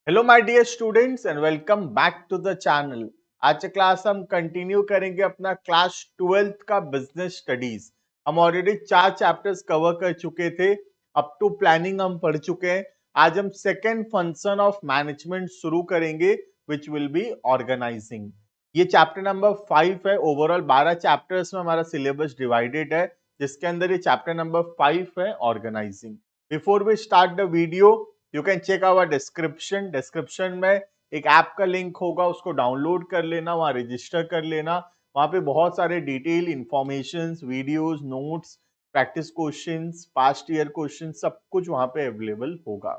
Hello my dear students and welcome back to the channel. आज का class हम continue करेंगे अपना क्लास 12th का बिजनेस स्टडीज। हम ऑलरेडी 4 चैप्टर्स कवर कर चुके थे। अप टू प्लानिंग हम पढ़ चुके हैं। आज हम सेकेंड फंक्शन ऑफ मैनेजमेंट शुरू करेंगे विच विल बी ऑर्गेनाइजिंग। ये चैप्टर नंबर 5 है। ओवरऑल 12 चैप्टर्स में हमारा सिलेबस डिवाइडेड है, जिसके अंदर ये चैप्टर नंबर 5 है, organizing. Before we start the video, you can check our description में एक ऐप का लिंक होगा, उसको डाउनलोड कर लेना, वहां रजिस्टर कर लेना। वहां पे बहुत सारे detail information, videos, notes, practice questions, past year question, सब कुछ वहां पे अवेलेबल होगा।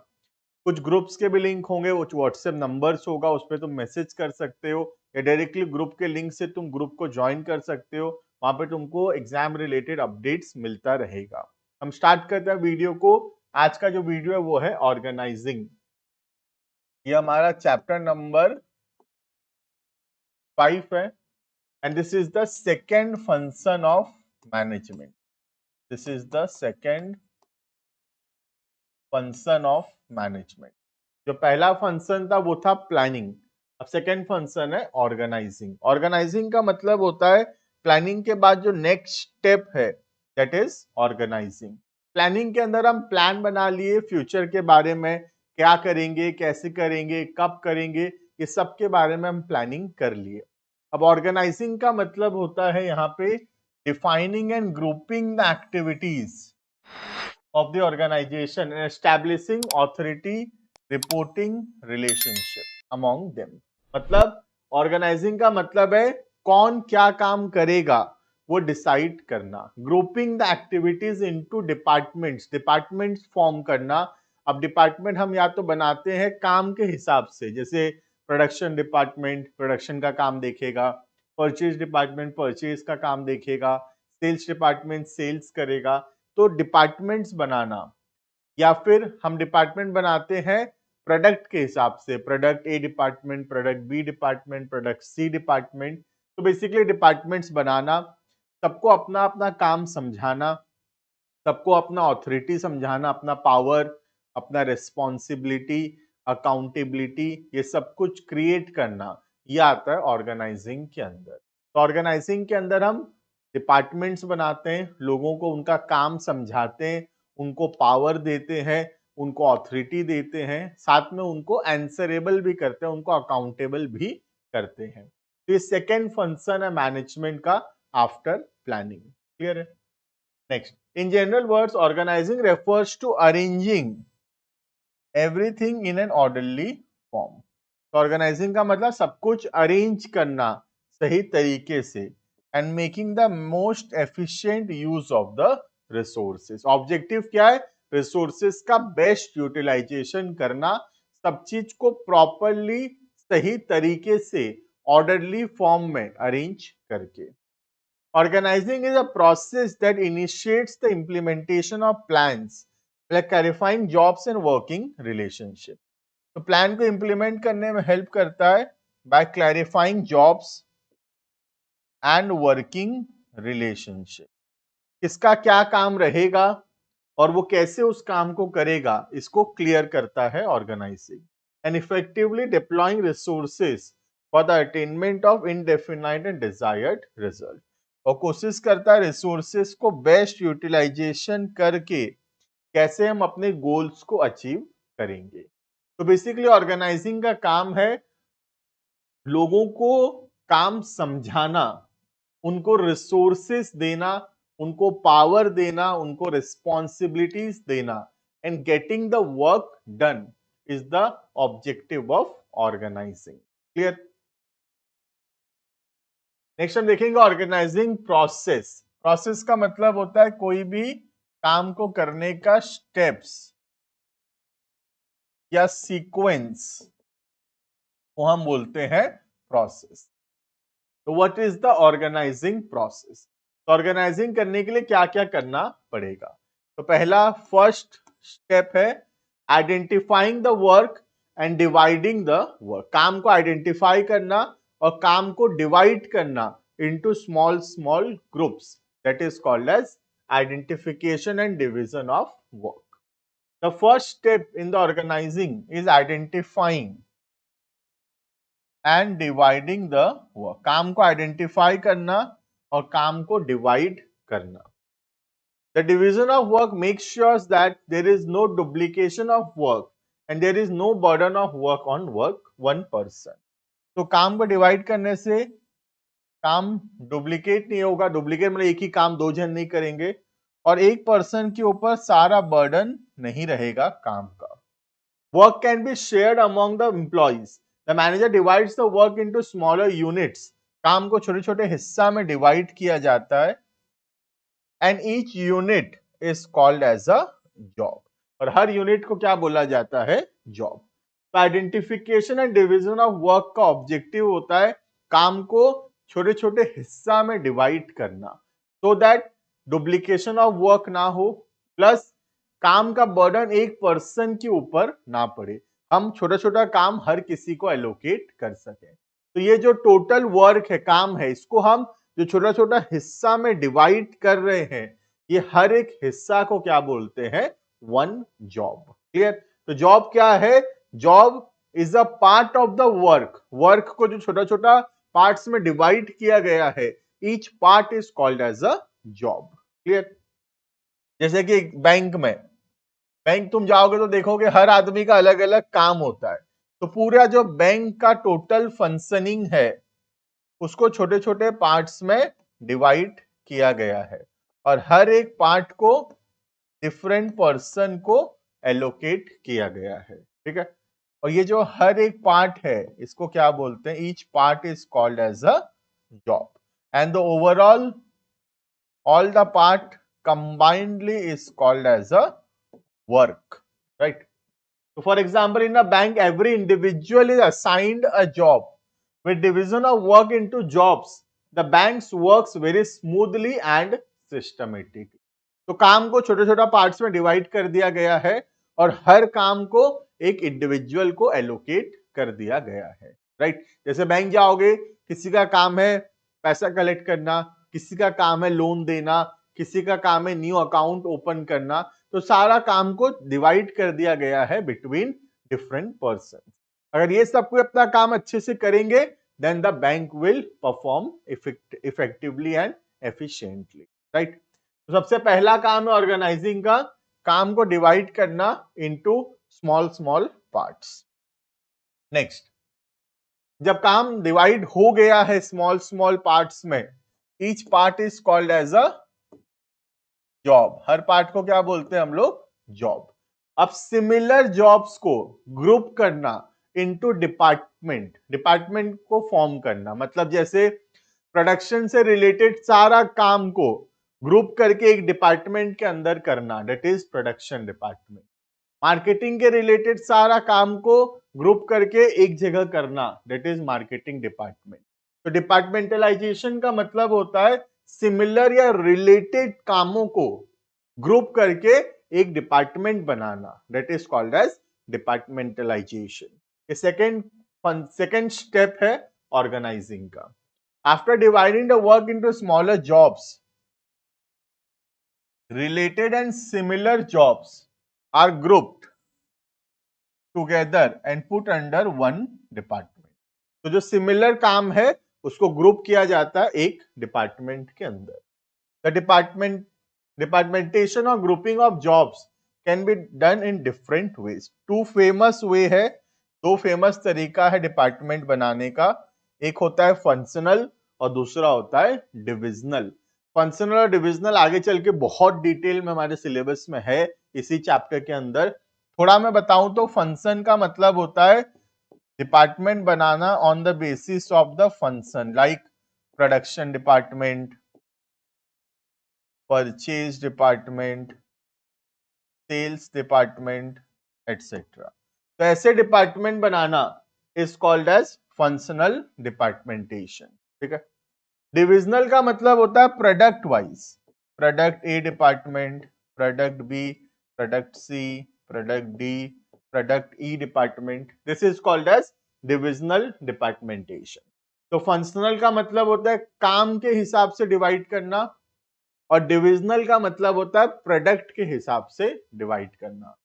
कुछ ग्रुप्स के भी लिंक होंगे, कुछ व्हाट्सएप नंबर्स होगा, उस पर तुम मैसेज कर सकते हो या डायरेक्टली ग्रुप के लिंक से तुम ग्रुप को ज्वाइन कर सकते हो। वहां पे तुमको एग्जाम रिलेटेड अपडेट्स मिलता रहेगा। हम स्टार्ट करते हैं वीडियो को। आज का जो वीडियो है वो है ऑर्गेनाइजिंग। ये हमारा चैप्टर नंबर 5 है and this is the second function of management. This is the second function of management. जो पहला फंक्शन था वो था प्लानिंग, अब सेकेंड फंक्शन है ऑर्गेनाइजिंग। ऑर्गेनाइजिंग का मतलब होता है प्लानिंग के बाद जो नेक्स्ट स्टेप है, दैट इज ऑर्गेनाइजिंग। प्लानिंग के अंदर हम प्लान बना लिए फ्यूचर के बारे में, क्या करेंगे, कैसे करेंगे, कब करेंगे, ये सब के बारे में हम प्लानिंग कर लिए। अब ऑर्गेनाइजिंग का मतलब होता है यहाँ पे defining and grouping the activities of the organization and establishing authority, reporting relationship among them। मतलब ऑर्गेनाइजिंग का मतलब है कौन क्या काम करेगा वो डिसाइड करना। Grouping the activities into departments, departments form करना। अब डिपार्टमेंट हम या तो बनाते हैं काम के हिसाब से, जैसे प्रोडक्शन डिपार्टमेंट प्रोडक्शन का काम देखेगा, परचेज डिपार्टमेंट परचेज का काम देखेगा, सेल्स डिपार्टमेंट सेल्स करेगा। तो डिपार्टमेंट्स बनाना, या फिर हम डिपार्टमेंट बनाते हैं प्रोडक्ट के हिसाब से, product A department, product B department, product C department. तो बेसिकली डिपार्टमेंट्स बनाना, सबको अपना अपना काम समझाना, सबको अपना ऑथोरिटी समझाना, अपना पावर, अपना रिस्पॉन्सिबिलिटी, अकाउंटेबिलिटी, ये सब कुछ क्रिएट करना, ये आता है ऑर्गेनाइजिंग के अंदर। तो ऑर्गेनाइजिंग के अंदर हम डिपार्टमेंट्स बनाते हैं, लोगों को उनका काम समझाते हैं, उनको पावर देते हैं, उनको ऑथोरिटी देते हैं, साथ में उनको आंसरेबल भी करते हैं, उनको अकाउंटेबल भी करते हैं। तो ये सेकेंड फंक्शन है मैनेजमेंट का आफ्टर प्लानिंग। क्लियर है? Next, in general words, organizing refers to arranging everything in an orderly form। तो ऑर्गेनाइजिंग का मतलब सब कुछ अरेंज करना सही तरीके से, and making the most efficient use of the resources. Objective क्या है? रिसोर्सेज का बेस्ट यूटिलाइजेशन करना, सब चीज को प्रॉपरली सही तरीके से ऑर्डरली फॉर्म में अरेंज करके। Organizing is a process that initiates the implementation of plans, like clarifying jobs and working relationship। तो प्लान को इंप्लीमेंट करने में हेल्प करता है by clarifying jobs and working relationship. किसका क्या काम रहेगा और वो कैसे उस काम को करेगा, इसको क्लियर करता है organizing. And effectively deploying resources for the attainment of indefinite and desired result. और कोशिश करता है रिसोर्सेज को बेस्ट यूटिलाइजेशन करके कैसे हम अपने गोल्स को अचीव करेंगे। तो बेसिकली ऑर्गेनाइजिंग का काम है लोगों को काम समझाना, उनको रिसोर्सेस देना, उनको पावर देना, उनको रिस्पॉन्सिबिलिटीज देना, and getting the work done is the objective of organizing. Clear? Next हम देखेंगे ऑर्गेनाइजिंग प्रोसेस। प्रोसेस का मतलब होता है कोई भी काम को करने का स्टेप्स या सीक्वेंस को हम बोलते हैं प्रोसेस। तो what is the organizing process? तो ऑर्गेनाइजिंग करने के लिए क्या क्या करना पड़ेगा? तो पहला फर्स्ट स्टेप है identifying the work and dividing the work. काम को आइडेंटिफाई करना और काम को डिवाइड करना into small small groups, that is called as identification and division of work. The first step in the organizing is identifying and dividing the work. काम को identify करना और काम को डिवाइड करना. The division of work makes sure that there is no duplication of work and there is no burden of work on one person. तो काम को डिवाइड करने से काम डुप्लीकेट नहीं होगा. डुप्लीकेट मतलब एक ही काम दो जन नहीं करेंगे और एक पर्सन के ऊपर सारा बर्डन नहीं रहेगा काम का. Work can be shared among the employees. The manager divides the work into smaller units. काम को छोटे छोटे हिस्सा में डिवाइड किया जाता है and each unit is called as a job. और हर यूनिट को क्या बोला जाता है? जॉब. तो identification and division of work का ऑब्जेक्टिव होता है काम को छोटे छोटे हिस्सा में डिवाइड करना so that duplication of work ना हो प्लस काम का बर्डन एक पर्सन के ऊपर ना पड़े. हम छोटा छोटा काम हर किसी को एलोकेट कर सके. तो ये जो टोटल वर्क है, काम है, इसको हम जो छोटा छोटा हिस्सा में डिवाइड कर रहे हैं, ये हर एक हिस्सा को क्या बोलते हैं? One job. क्लियर? तो जॉब क्या है? Job is a part of the work. Work को जो छोटा छोटा पार्ट्स में डिवाइड किया गया है, each part is called as a job. Clear? जैसे कि बैंक तुम जाओगे तो देखोगे हर आदमी का अलग अलग काम होता है. तो पूरा जो बैंक का टोटल फंक्शनिंग है उसको छोटे छोटे पार्ट्स में डिवाइड किया गया है और हर एक पार्ट को डिफरेंट पर्सन को एलोकेट किया गया है. ठीक है? और ये जो हर एक पार्ट है इसको क्या बोलते हैं? Each part is called as a job and the overall all the part combinedly is called as a work, right? So for example, in a bank, every individual is assigned a job. With division of work into jobs, the banks works very smoothly and systematically. तो काम को छोटे छोटा parts में divide कर दिया गया है और हर काम को एक इंडिविजुअल को एलोकेट कर दिया गया है. राइट? जैसे बैंक जाओगे, किसी का काम है पैसा कलेक्ट करना, किसी का काम है लोन देना, किसी का काम है न्यू अकाउंट ओपन करना. तो सारा काम को डिवाइड कर दिया गया है बिटवीन डिफरेंट पर्सन. अगर ये सब कोई अपना काम अच्छे से करेंगे then the bank will perform effectively and efficiently. Right? तो सबसे पहला काम है ऑर्गेनाइजिंग का, काम को डिवाइड करना into small small parts. Next, जब काम डिवाइड हो गया है स्मॉल स्मॉल पार्ट्स में, each part is called as a job. हर पार्ट को क्या बोलते हैं हम लोग? जॉब. अब सिमिलर जॉब्स को ग्रुप करना इनटू डिपार्टमेंट. डिपार्टमेंट को फॉर्म करना मतलब जैसे प्रोडक्शन से रिलेटेड सारा काम को ग्रुप करके एक डिपार्टमेंट के अंदर करना, that is production department. Marketing के रिलेटेड सारा काम को ग्रुप करके एक जगह करना, दैट इज मार्केटिंग डिपार्टमेंट. तो डिपार्टमेंटलाइजेशन का मतलब होता है सिमिलर या रिलेटेड कामों को ग्रुप करके एक डिपार्टमेंट बनाना, that is called as departmentalization. ये सेकेंड स्टेप है ऑर्गेनाइजिंग का. After dividing the work into smaller jobs, related and similar jobs are grouped together and put under one department. तो जो सिमिलर काम है उसको ग्रुप किया जाता है एक डिपार्टमेंट के अंदर. The departmentation or grouping of jobs can be done in different ways. Two famous way है, दो फेमस तरीका है डिपार्टमेंट बनाने का. एक होता है फंक्शनल और दूसरा होता है डिविजनल. फंक्शनल और डिविजनल आगे चल के बहुत डिटेल में हमारे सिलेबस में है इसी चैप्टर के अंदर. थोड़ा मैं बताऊं तो फंक्शन का मतलब होता है डिपार्टमेंट बनाना on the basis of the function, like production department, purchase department, sales department etcetera. तो ऐसे डिपार्टमेंट बनाना is called as functional departmentation. ठीक है? डिविजनल का मतलब होता है product wise, product A department, product B, product C, product D, product E department. This is called as divisional departmentation. तो फंक्शनल का मतलब होता है काम के हिसाब से डिवाइड करना और डिविजनल का मतलब होता है प्रोडक्ट के हिसाब से डिवाइड करना.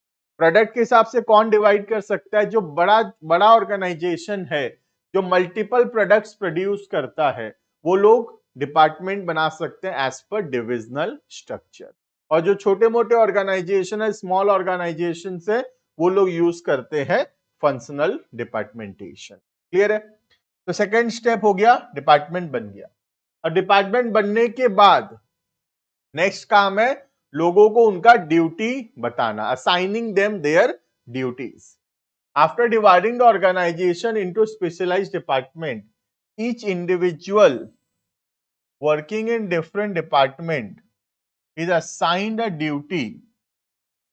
प्रोडक्ट के हिसाब से कौन डिवाइड कर सकता है? जो बड़ा बड़ा ऑर्गेनाइजेशन है, जो मल्टीपल प्रोडक्ट्स प्रोड्यूस करता है, वो लोग डिपार्टमेंट बना सकते हैं एज पर डिविजनल स्ट्रक्चर। और जो छोटे मोटे ऑर्गेनाइजेशन है, स्मॉल ऑर्गेनाइजेशन है, वो लोग यूज करते हैं फंक्शनल डिपार्टमेंटेशन। क्लियर है? तो सेकेंड स्टेप हो गया, डिपार्टमेंट बन गया। और डिपार्टमेंट बनने के बाद नेक्स्ट काम है लोगों को उनका ड्यूटी बताना, assigning them their duties. After dividing the organization into specialized department, each individual working in different department is assigned a duty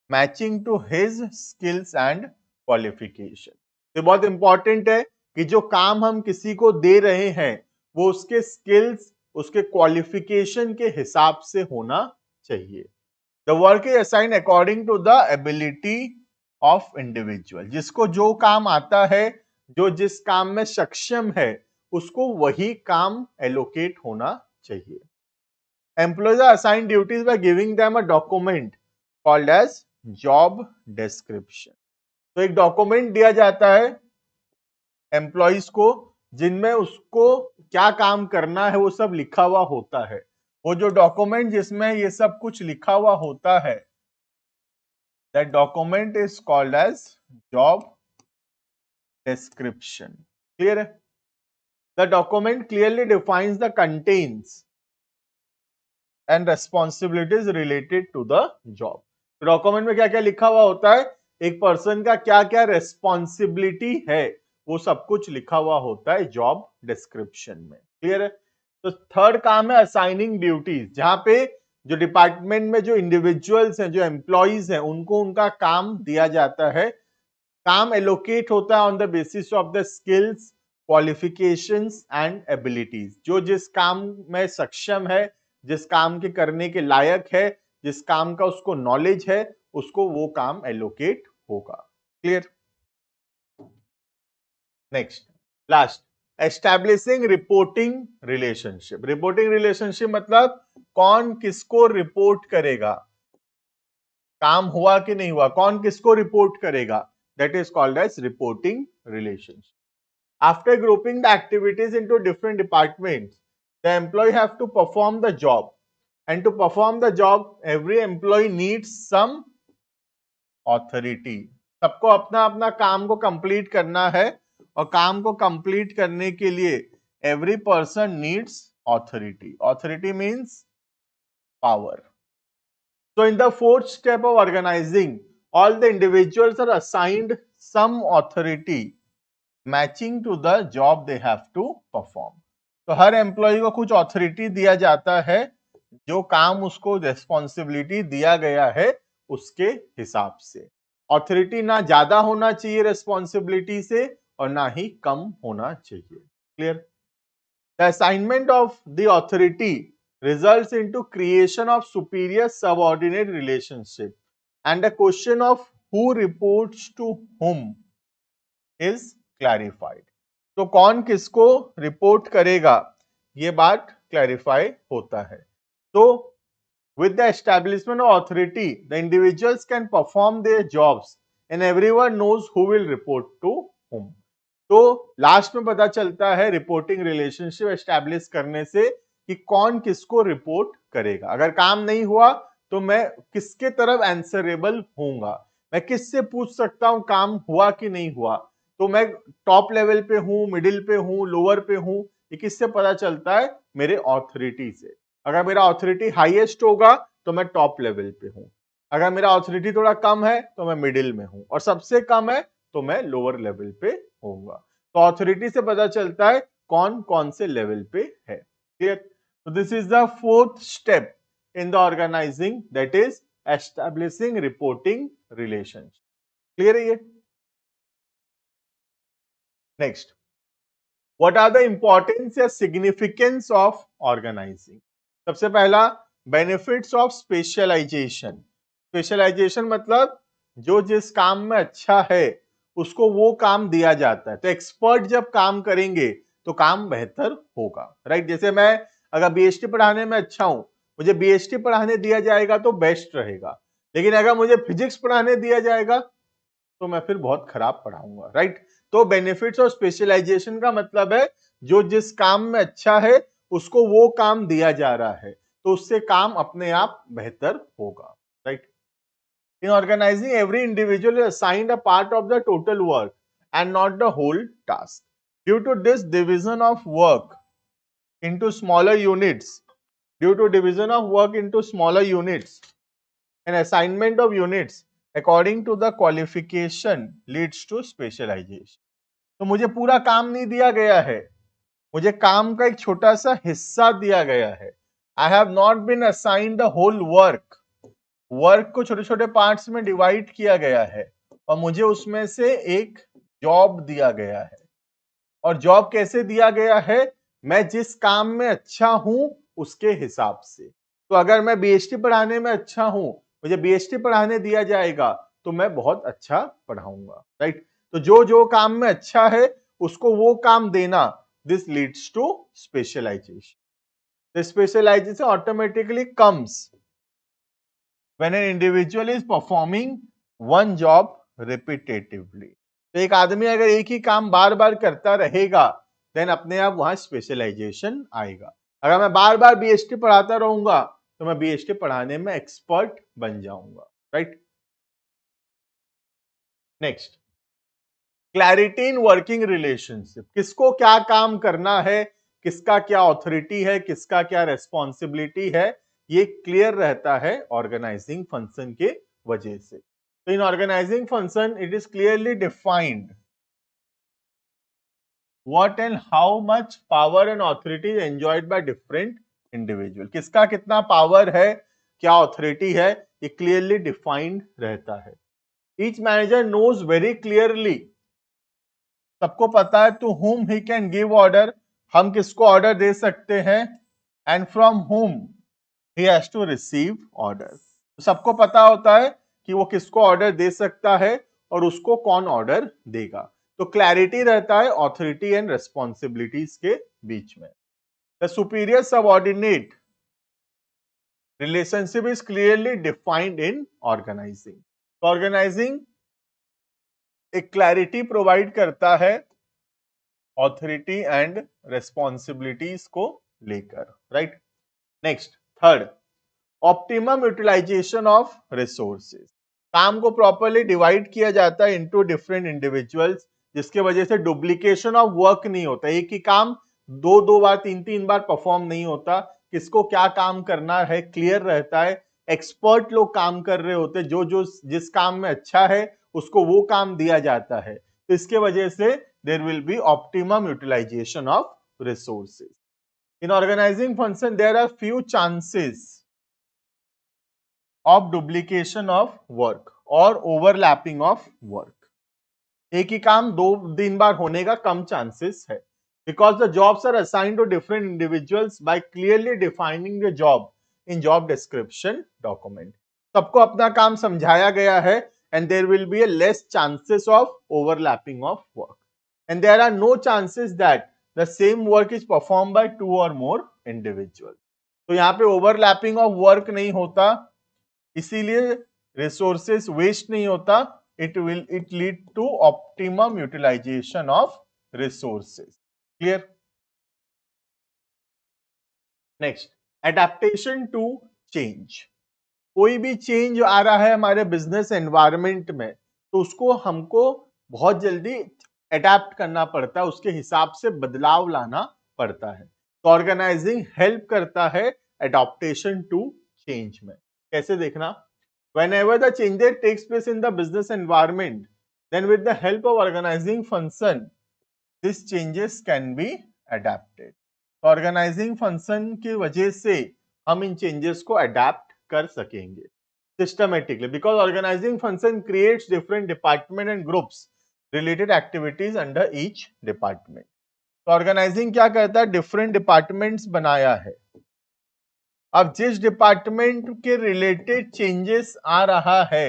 matching to his skills and qualification। ये बहुत इंपॉर्टेंट है कि जो काम हम किसी को दे रहे हैं वो उसके स्किल्स, उसके क्वालिफिकेशन के हिसाब से होना चाहिए। The work is assigned according to the ability of individual. जिसको जो काम आता है, जो जिस काम में सक्षम है, उसको वही काम एलोकेट होना चाहिए। Employees are assigned duties by giving them a document called as job description। तो एक डॉक्यूमेंट दिया जाता है एम्प्लॉइज को, जिनमें उसको क्या काम करना है वो सब लिखा हुआ होता है। वो जो डॉक्यूमेंट जिसमें ये सब कुछ लिखा हुआ होता है, that document is called as job description. Clear है? The document clearly defines the contents and responsibilities related to the job. Document में क्या क्या लिखा हुआ होता है, एक पर्सन का क्या क्या रेस्पॉन्सिबिलिटी है, वो सब कुछ लिखा हुआ होता है जॉब डिस्क्रिप्शन में। क्लियर है? तो थर्ड काम है असाइनिंग ड्यूटीज, जहां पे जो डिपार्टमेंट में जो इंडिविजुअल्स हैं, जो एम्प्लॉइज हैं, उनको उनका काम दिया जाता है। काम एलोकेट होता है on the basis of the skills, qualifications and abilities. जो जिस काम में सक्षम है, जिस काम के करने के लायक है, जिस काम का उसको नॉलेज है, उसको वो काम एलोकेट होगा। Clear? Next, last, establishing reporting relationship. Reporting relationship मतलब कौन किसको रिपोर्ट करेगा, काम हुआ कि नहीं हुआ, कौन किसको रिपोर्ट करेगा, that is called as reporting relationship. After grouping the activities into different departments, the employee have to perform the job. And to perform the job, every employee needs some authority. सबको अपना अपना काम को complete करना है, और काम को कंप्लीट करने के लिए every person needs authority. Authority means power. So in the fourth step of organizing, all the individuals are assigned some authority matching to the job they have to perform. तो हर एम्प्लॉय को कुछ authority दिया जाता है, जो काम उसको रेस्पॉन्सिबिलिटी दिया गया है उसके हिसाब से। ऑथोरिटी ना ज्यादा होना चाहिए रेस्पॉन्सिबिलिटी से, और ना ही कम होना चाहिए। Clear? The assignment of the authority results into creation of superior subordinate relationship and the question of who reports to whom is clarified. तो कौन किसको रिपोर्ट करेगा, ये बात क्लैरिफाई होता है। तो with the establishment of authority, the individuals can perform their jobs and everyone knows who will report to whom। तो लास्ट में पता चलता है रिपोर्टिंग रिलेशनशिप एस्टैब्लिश करने से कि कौन किसको रिपोर्ट करेगा। अगर काम नहीं हुआ तो मैं किसके तरफ आंसरेबल होऊंगा, मैं किससे पूछ सकता हूं काम हुआ कि नहीं हुआ। तो मैं टॉप लेवल पे हूं, मिडिल पे हूं, लोअर पे हूं, ये किससे पता चलता है? मेरे ऑथोरिटी से। अगर मेरा ऑथोरिटी हाईएस्ट होगा तो मैं टॉप लेवल पे हूं, अगर मेरा ऑथोरिटी थोड़ा कम है तो मैं मिडिल में हूं, और सबसे कम है तो मैं लोअर लेवल पे होऊंगा। तो ऑथोरिटी से पता चलता है कौन कौन से लेवल पे है। क्लियर? तो this is the fourth step in the organizing, that is establishing reporting relationship. Clear है ये? Next, what are the importance या सिग्निफिकेंस ऑफ ऑर्गेनाइजिंग। सबसे पहला, बेनिफिट्स ऑफ स्पेशलाइजेशन। स्पेशलाइजेशन मतलब जो जिस काम में अच्छा है उसको वो काम दिया जाता है। तो एक्सपर्ट जब काम करेंगे तो काम बेहतर होगा, राइट? जैसे मैं अगर बीएसटी पढ़ाने में अच्छा हूं, मुझे बीएसटी पढ़ाने दिया जाएगा तो बेस्ट रहेगा। लेकिन अगर मुझे फिजिक्स पढ़ाने दिया जाएगा तो मैं फिर बहुत खराब पढ़ाऊंगा, राइट। तो बेनिफिट्स ऑफ स्पेशलाइजेशन का मतलब है जो जिस काम में अच्छा है उसको वो काम दिया जा रहा है, तो उससे काम अपने आप बेहतर होगा, right. In organizing every individual is assigned a part of the total work and not the whole task. Due to this division of work into smaller units, due to division of work into smaller units and assignment of units according to the qualification leads to specialization। तो मुझे पूरा काम नहीं दिया गया है, मुझे काम का एक छोटा सा हिस्सा दिया गया है। I have not been assigned the whole work, work को छोटे छोटे पार्ट्स में डिवाइड किया गया है और मुझे उसमें से एक जॉब दिया गया है। और जॉब कैसे दिया गया है? मैं जिस काम में अच्छा हूं उसके हिसाब से। तो अगर मैं बीएसटी पढ़ाने में अच्छा हूं, मुझे बीएसटी पढ़ाने दिया जाएगा तो मैं बहुत अच्छा पढ़ाऊंगा, राइट। तो जो जो काम में अच्छा है उसको वो काम देना, this leads to specialization. Specialization automatically comes when an individual is performing one job repetitively। तो एक आदमी अगर एक ही काम बार बार करता रहेगा देन अपने आप वहां स्पेशलाइजेशन आएगा। अगर मैं बार बार बीएसटी पढ़ाता रहूंगा तो मैं बीएसटी पढ़ाने में एक्सपर्ट बन जाऊंगा, right. Next, clarity in working relationship. किसको क्या काम करना है, किसका क्या ऑथोरिटी है, किसका क्या रेस्पॉन्सिबिलिटी है, ये क्लियर रहता है ऑर्गेनाइजिंग फंक्शन के वजह से। तो in organizing function it is clearly defined what and how much power and authority is enjoyed by different individual। किसका कितना पावर है, क्या ऑथोरिटी है, ये क्लियरली डिफाइंड रहता है। Each manager knows very clearly, सबको पता है to whom he can give order, हम किसको ऑर्डर दे सकते हैं, and from whom he has to receive order। सबको पता होता है कि वो किसको ऑर्डर दे सकता है और उसको कौन ऑर्डर देगा। तो क्लैरिटी रहता है ऑथोरिटी एंड रेस्पॉन्सिबिलिटीज के बीच में। The superior subordinate relationship is clearly defined in organizing. Organizing एक क्लैरिटी प्रोवाइड करता है ऑथोरिटी एंड रेस्पॉन्सिबिलिटीज को लेकर, right. Next, third, optimum utilization of resources. काम को प्रॉपर्ली डिवाइड किया जाता है इनटू डिफरेंट इंडिविजुअल्स, जिसके वजह से डुप्लीकेशन ऑफ वर्क नहीं होता। एक ही काम दो दो बार तीन तीन बार परफॉर्म नहीं होता, किसको क्या काम करना है क्लियर रहता है। एक्सपर्ट लोग काम कर रहे होते, जो जो जिस काम में अच्छा है उसको वो काम दिया जाता है। तो इसके वजह से there will be optimum utilization of resources. In organizing function there are few chances of duplication of work और ओवरलैपिंग ऑफ वर्क। एक ही काम दो दिन बार होने का कम चांसेस है, because the jobs are assigned to different individuals by clearly defining the job in job description document. सबको अपना काम समझाया गया है and there will be a less chances of overlapping of work and there are no chances that the same work is performed by two or more individuals। तो यहाँ पे overlapping of work नहीं होता, इसीलिए रिसोर्सेस वेस्ट नहीं होता। It lead to optimum utilization of resources. Clear? Next, adaptation to change. कोई भी चेंज आ रहा है हमारे बिजनेस एनवायरनमेंट में तो उसको हमको बहुत जल्दी अडेप्ट करना पड़ता है, उसके हिसाब से बदलाव लाना पड़ता है। तो ऑर्गेनाइजिंग हेल्प करता है एडॉप्टेशन टू चेंज में। कैसे देखना, whenever the changes takes place in the business environment, then with the help of organizing function these changes can be adapted। Organizing function की वजह से हम इन चेंजेस को अडेप्ट कर सकेंगे systematically, because organizing function creates different department and groups related activities under each department. तो organizing क्या करता है, डिफरेंट डिपार्टमेंट्स बनाया है। अब जिस डिपार्टमेंट के रिलेटेड चेंजेस आ रहा है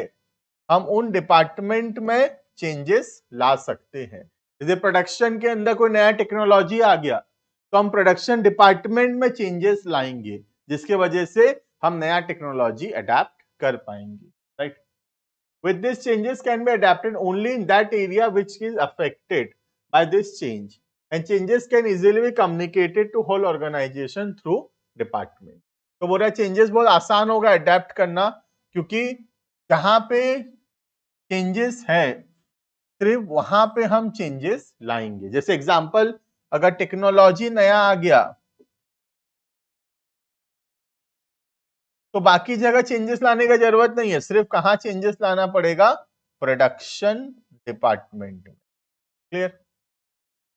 हम उन डिपार्टमेंट में चेंजेस ला सकते हैं। जैसे प्रोडक्शन के अंदर कोई नया टेक्नोलॉजी आ गया तो हम प्रोडक्शन डिपार्टमेंट में चेंजेस लाएंगे, जिसके वजह से हम नया टेक्नोलॉजी अडेप्ट कर पाएंगे, With these changes can be adapted only in that area which is affected by this change, and changes can easily be communicated to whole organization through department. तो बोल रहा है चेंजेस बहुत आसान होगा अडेप्ट करना, क्योंकि जहां पे चेंजेस है सिर्फ वहां पे हम चेंजेस लाएंगे. जैसे एग्जांपल, अगर टेक्नोलॉजी नया आ गया तो बाकी जगह चेंजेस लाने का जरूरत नहीं है, सिर्फ कहां चेंजेस लाना पड़ेगा, प्रोडक्शन डिपार्टमेंट में. Clear?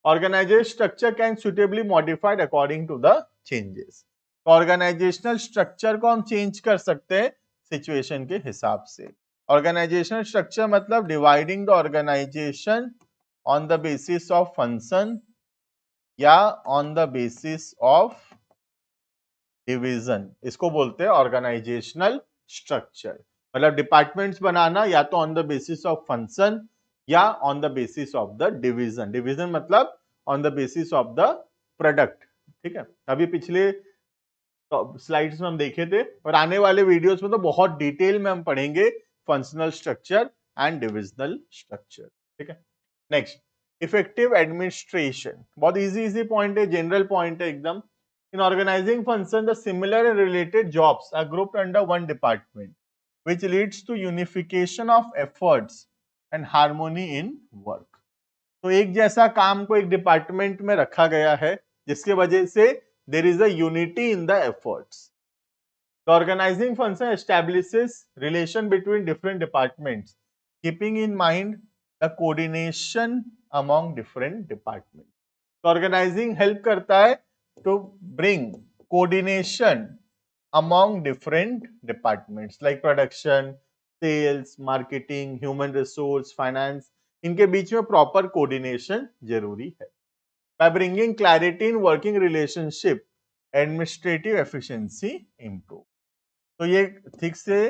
Organizational structure can suitably modified according to the changes. तो ऑर्गेनाइजेशनल स्ट्रक्चर को हम चेंज कर सकते हैं सिचुएशन के हिसाब से. ऑर्गेनाइजेशनल स्ट्रक्चर मतलब dividing the organization on the basis of function या on the basis of division, इसको बोलते हैं ऑर्गेनाइजेशनल स्ट्रक्चर. मतलब डिपार्टमेंट्स बनाना या तो on the basis of function या on the basis of the division. Division मतलब on the basis of the product. ठीक है, अभी पिछले स्लाइड्स में हम देखे थे और आने वाले वीडियोस में तो बहुत डिटेल में हम पढ़ेंगे functional structure and divisional structure. ठीक है, नेक्स्ट, इफेक्टिव एडमिनिस्ट्रेशन. बहुत इजी पॉइंट है, जनरल पॉइंट है एकदम. In organizing function, the similar and related jobs are grouped under one department, which leads to unification of efforts and harmony in work. तो एक जैसा काम को एक डिपार्टमेंट में रखा गया है जिसके वजह से there is a unity in the efforts. The organizing function establishes relation between different departments, keeping in mind the coordination among different departments. तो organizing help करता है to bring coordination among different departments like production, sales, marketing, human resource, finance. इनके बीच में proper coordination जरूरी है. By bringing clarity in working relationship, administrative efficiency improve. तो ये ठीक से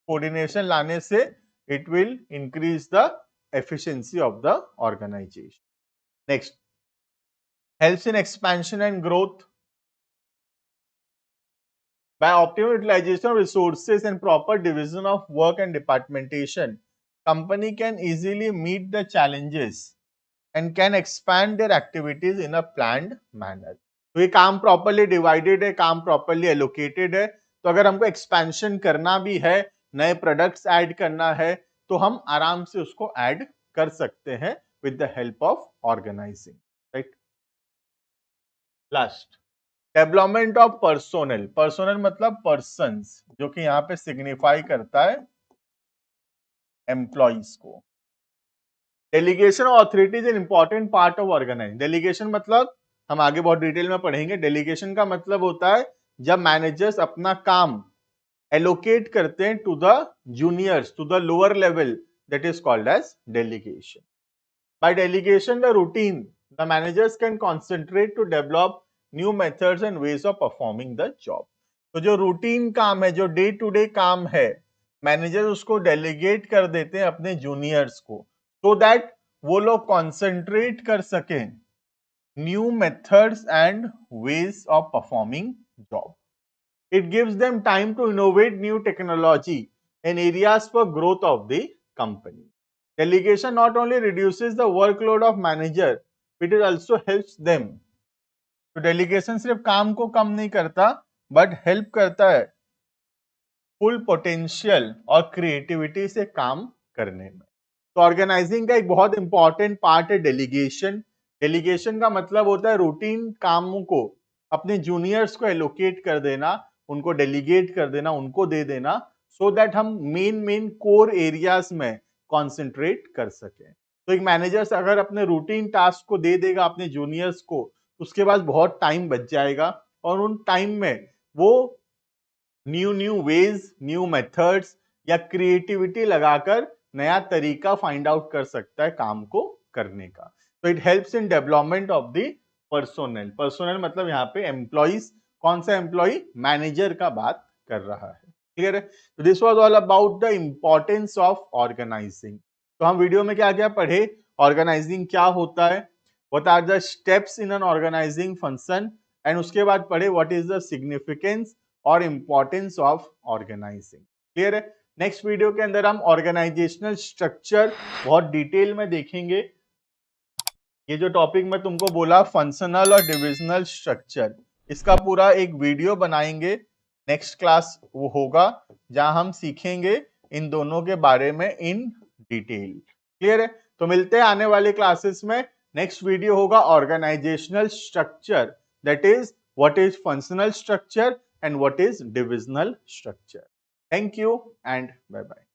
coordination लाने से it will increase the efficiency of the organization. Next, helps in expansion and growth. By optimal utilization of resources and proper division of work and departmentation, company can easily meet the challenges and can expand their activities in a planned manner. तो ये काम properly divided है, काम properly allocated है, तो अगर हमको expansion करना भी है, नए products add करना है, तो हम आराम से उसको add कर सकते हैं with the help of organizing. Right? Last, development of personnel. Personnel मतलब पर्संस, जो कि यहाँ पे सिग्निफाई करता है एम्प्लॉइज को. Delegation authority is an important part of organizing. Delegation मतलब हम आगे बहुत डिटेल में पढ़ेंगे. डेलीगेशन का मतलब होता है जब मैनेजर्स अपना काम एलोकेट करते हैं to the juniors, to the lower level, that is called as delegation. By delegation the routine the managers can concentrate to develop new methods and ways of performing the job. तो जो routine काम है, जो day to day काम है, manager उसको delegate कर देते हैं अपने जूनियर्स को, सो दैट वो लोग कॉन्सेंट्रेट कर सकें new methods and ways of performing job. It gives them time to innovate new technology in areas for growth of the company. Delegation not only reduces the workload of manager, it also helps them. तो delegation सिर्फ काम को कम नहीं करता, but help करता है full potential और creativity से काम करने में. तो ऑर्गेनाइजिंग का एक बहुत इंपॉर्टेंट पार्ट है डेलीगेशन. डेलीगेशन का मतलब होता है रूटीन कामों को अपने जूनियर्स को एलोकेट कर देना, उनको डेलीगेट कर देना, उनको दे देना, सो दैट हम मेन कोर एरियाज में कॉन्सेंट्रेट कर सकें. तो एक मैनेजर अगर अपने रूटीन टास्क को दे देगा अपने जूनियर्स को, उसके बाद बहुत टाइम बच जाएगा और उन टाइम में वो न्यू वेज, न्यू मेथड्स या क्रिएटिविटी लगाकर नया तरीका फाइंड आउट कर सकता है काम को करने का. तो it helps in development of the personnel. Personnel मतलब यहाँ पे एम्प्लॉइज. कौन सा एम्प्लॉय? मैनेजर का बात कर रहा है. क्लियर है? तो this was all about the importance of organizing. तो हम वीडियो में क्या क्या पढ़े? ऑर्गेनाइजिंग क्या होता है, what are the steps in an organizing function, and उसके बाद पढ़े व्हाट इज द सिग्निफिकेंस और इंपॉर्टेंस ऑफ ऑर्गेनाइजिंग. क्लियर है? नेक्स्ट वीडियो के अंदर हम ऑर्गेनाइजेशनल स्ट्रक्चर बहुत डिटेल में देखेंगे। ये जो टॉपिक मैं तुमको बोला फंक्शनल और डिविजनल स्ट्रक्चर, इसका पूरा एक वीडियो बनाएंगे। नेक्स्ट क्लास वो होगा जहां हम सीखेंगे इन दोनों के बारे में इन डिटेल। क्लियर है? तो मिलते हैं आने वाली क्लासेस में। नेक्स्ट वीडियो होगा organizational structure, that is what is functional structure and what is divisional structure. Thank you and bye bye.